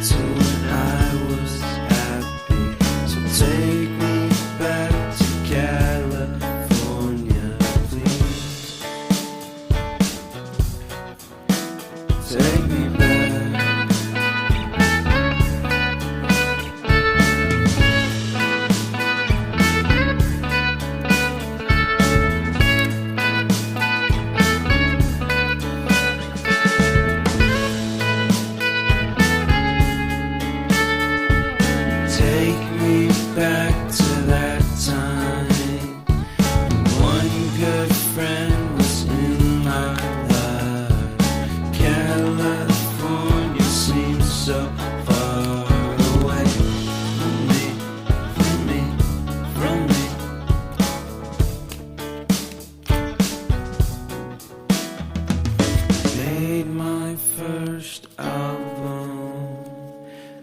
to when I was happy. So take me back to California, please. Take me back. Take me back to that time when one good friend was in my life. California seems so far away from me, from me, from me. Made my first album.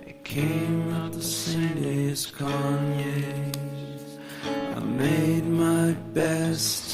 It came out the same day as Kanye's. I made my best